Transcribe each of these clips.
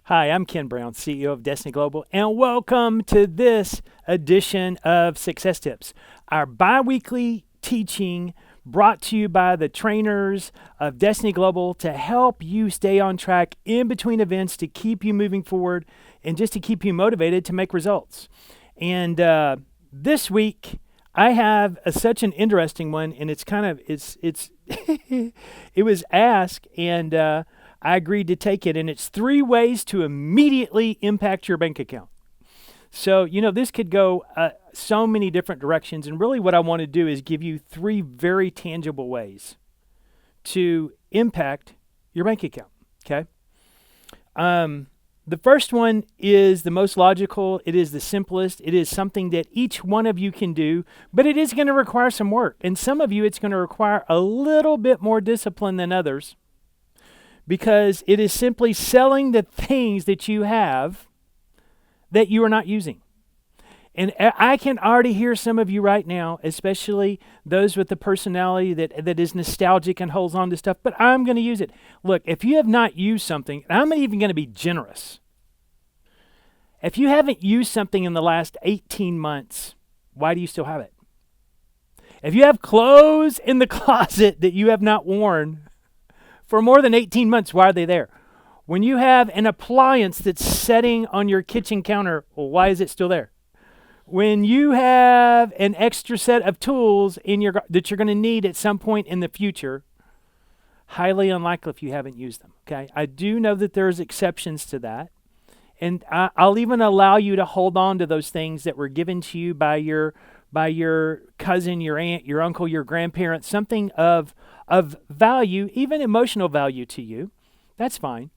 Hi, I'm Ken Brown, CEO of Destiny Global, and welcome to this edition of Success Tips, our bi-weekly teaching brought to you by the trainers of Destiny Global to help you stay on track in between events, to keep you moving forward, and just to keep you motivated to make results. And this week, I have such an interesting one, and it's it was asked, and I agreed to take it, and it's 3 ways to immediately impact your bank account. So, this could go so many different directions, and really what I want to do is give you 3 very tangible ways to impact your bank account, okay? The first one is the most logical. It is the simplest. It is something that each one of you can do, but it is going to require some work. And some of you, it's going to require a little bit more discipline than others, because it is simply selling the things that you have that you are not using. And I can already hear some of you right now, especially those with the personality that is nostalgic and holds on to stuff, but I'm going to use it. Look, if you have not used something, and I'm even going to be generous. If you haven't used something in the last 18 months, why do you still have it? If you have clothes in the closet that you have not worn for more than 18 months, why are they there? When you have an appliance that's sitting on your kitchen counter, well, why is it still there? When you have an extra set of tools that you're going to need at some point in the future, highly unlikely if you haven't used them, okay? I do know that there's exceptions to that, and I'll even allow you to hold on to those things that were given to you by your cousin, your aunt, your uncle, your grandparents, something of value, even emotional value to you. That's fine.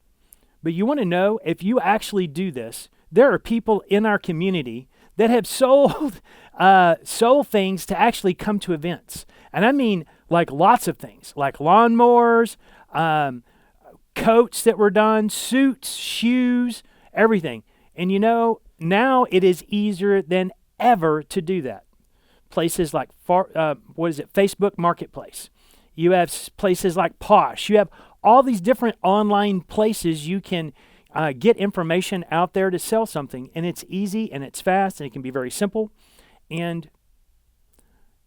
But you want to know, if you actually do this, there are people in our community that have sold things to actually come to events. And I mean like lots of things, like lawnmowers, coats that were done, suits, shoes, everything. And now it is easier than ever to do that. Places like, Facebook Marketplace. You have places like Posh. You have all these different online places you can get information out there to sell something. And it's easy and it's fast and it can be very simple. And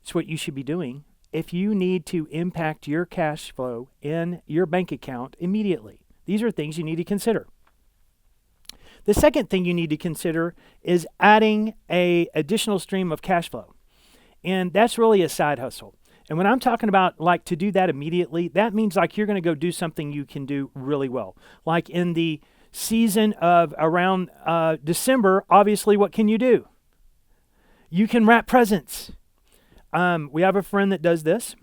it's what you should be doing if you need to impact your cash flow in your bank account immediately. These are things you need to consider. The second thing you need to consider is adding an additional stream of cash flow. And that's really a side hustle. And when I'm talking about like to do that immediately, that means like you're going to go do something you can do really well. Like in the season of around December, obviously, what can you do? You can wrap presents. We have a friend that does this.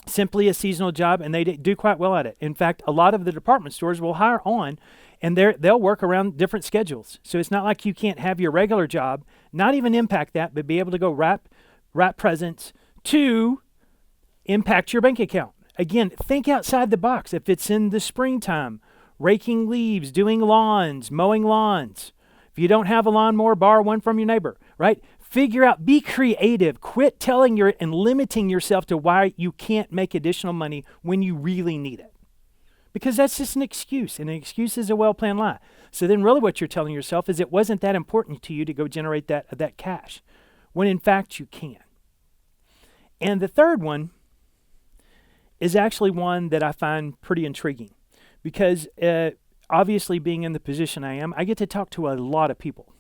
Simply a seasonal job, and they do quite well at it. In fact, a lot of the department stores will hire on, and they'll work around different schedules. So it's not like you can't have your regular job, not even impact that, but be able to go wrap presents to impact your bank account. Again, think outside the box. If it's in the springtime, raking leaves, doing lawns, mowing lawns. If you don't have a lawnmower, borrow one from your neighbor, right? Figure out, be creative. Quit telling and limiting yourself to why you can't make additional money when you really need it. Because that's just an excuse, and an excuse is a well-planned lie. So then really what you're telling yourself is it wasn't that important to you to go generate that cash, when in fact you can. And the third one is actually one that I find pretty intriguing, because obviously being in the position I am, I get to talk to a lot of people.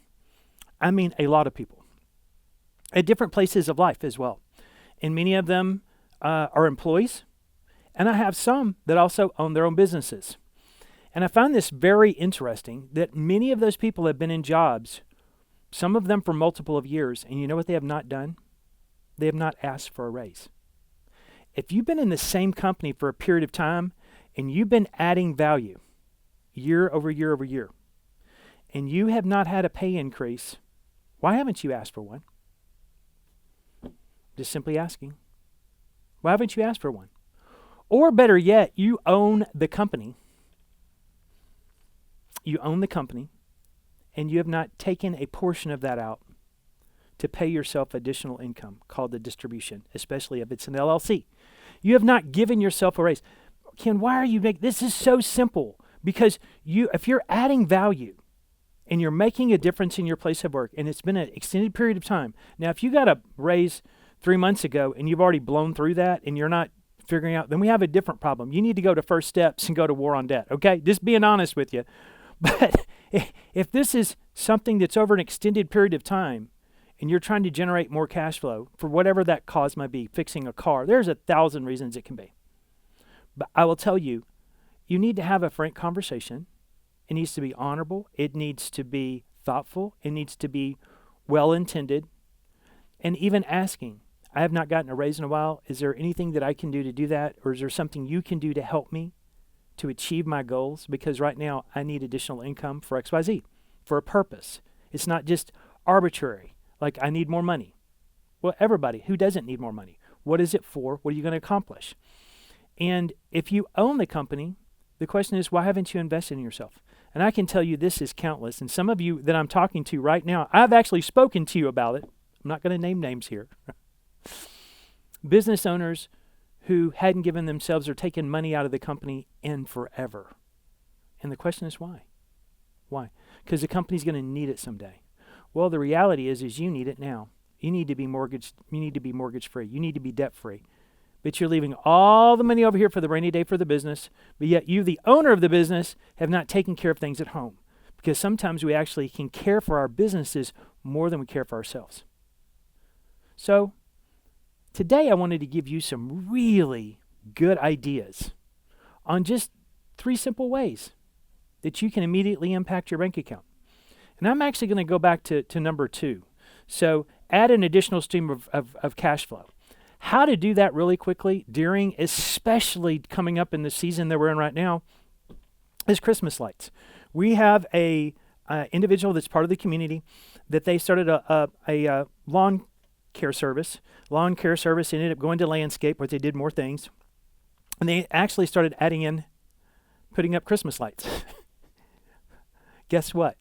I mean a lot of people at different places of life as well. And many of them are employees, and I have some that also own their own businesses. And I find this very interesting that many of those people have been in jobs, some of them for multiple of years, and you know what they have not done? They have not asked for a raise. If you've been in the same company for a period of time and you've been adding value year over year over year, and you have not had a pay increase, why haven't you asked for one? Just simply asking. Why haven't you asked for one? Or better yet, you own the company. You own the company, and you have not taken a portion of that out to pay yourself additional income called the distribution, especially if it's an LLC. You have not given yourself a raise. Ken, why are you making this? Is so simple. Because if you're adding value and you're making a difference in your place of work, and it's been an extended period of time. Now, if you got a raise 3 months ago and you've already blown through that and you're not figuring out, then we have a different problem. You need to go to First Steps and go to War on Debt, okay? Just being honest with you. But if this is something that's over an extended period of time and you're trying to generate more cash flow for whatever that cause might be, fixing a car, there's 1,000 reasons it can be. But I will tell you, you need to have a frank conversation. It needs to be honorable. It needs to be thoughtful. It needs to be well-intended. And even asking, I have not gotten a raise in a while. Is there anything that I can do to do that? Or is there something you can do to help me to achieve my goals? Because right now I need additional income for XYZ, for a purpose. It's not just arbitrary, like I need more money. Well, everybody, who doesn't need more money? What is it for? What are you going to accomplish? And if you own the company, the question is, why haven't you invested in yourself? And I can tell you this is countless. And some of you that I'm talking to right now, I've actually spoken to you about it. I'm not going to name names here. Business owners who hadn't given themselves or taken money out of the company in forever. And the question is why? Why? Because the company's going to need it someday. Well, the reality is you need it now. You need to be mortgage free. You need to be debt free. But you're leaving all the money over here for the rainy day for the business, but yet you, the owner of the business, have not taken care of things at home. Because sometimes we actually can care for our businesses more than we care for ourselves. So today I wanted to give you some really good ideas on just 3 simple ways that you can immediately impact your bank account. And I'm actually going to go back to number 2. So add an additional stream of cash flow. How to do that really quickly during, especially coming up in the season that we're in right now, is Christmas lights. We have a individual that's part of the community that they started a lawn care service. Lawn care service ended up going to landscape, where they did more things. And they actually started putting up Christmas lights. Guess what?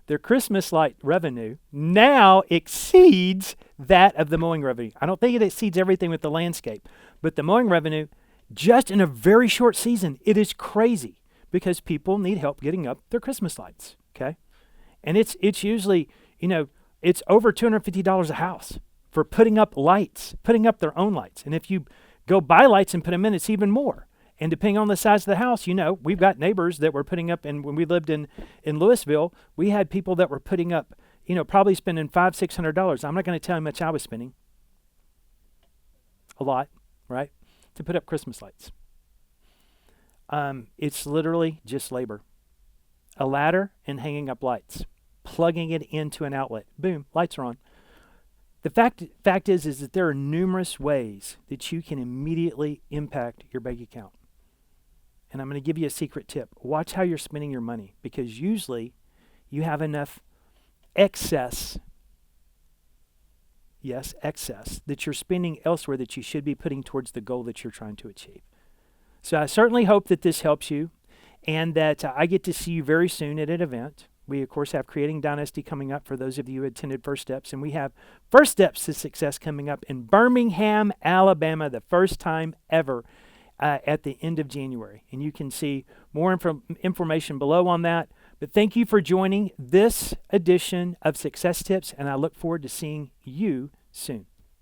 Their Christmas light revenue now exceeds that of the mowing revenue. I don't think it exceeds everything with the landscape, but the mowing revenue, just in a very short season, it is crazy because people need help getting up their Christmas lights, okay? And it's usually, it's over $250 a house for putting up lights, putting up their own lights. And if you go buy lights and put them in, it's even more. And depending on the size of the house, we've got neighbors that were putting up, and when we lived in Louisville, we had people that were putting up, probably spending $500-$600. I'm not going to tell you how much I was spending. A lot, right? To put up Christmas lights. It's literally just labor. A ladder and hanging up lights. Plugging it into an outlet. Boom, lights are on. The fact is that there are numerous ways that you can immediately impact your bank account. And I'm going to give you a secret tip. Watch how you're spending your money, because usually you have enough excess, that you're spending elsewhere that you should be putting towards the goal that you're trying to achieve. So I certainly hope that this helps you, and that I get to see you very soon at an event. We, of course, have Creating Dynasty coming up for those of you who attended First Steps, and we have First Steps to Success coming up in Birmingham, Alabama, the first time ever at the end of January. And you can see more information below on that. But thank you for joining this edition of Success Tips, and I look forward to seeing you soon.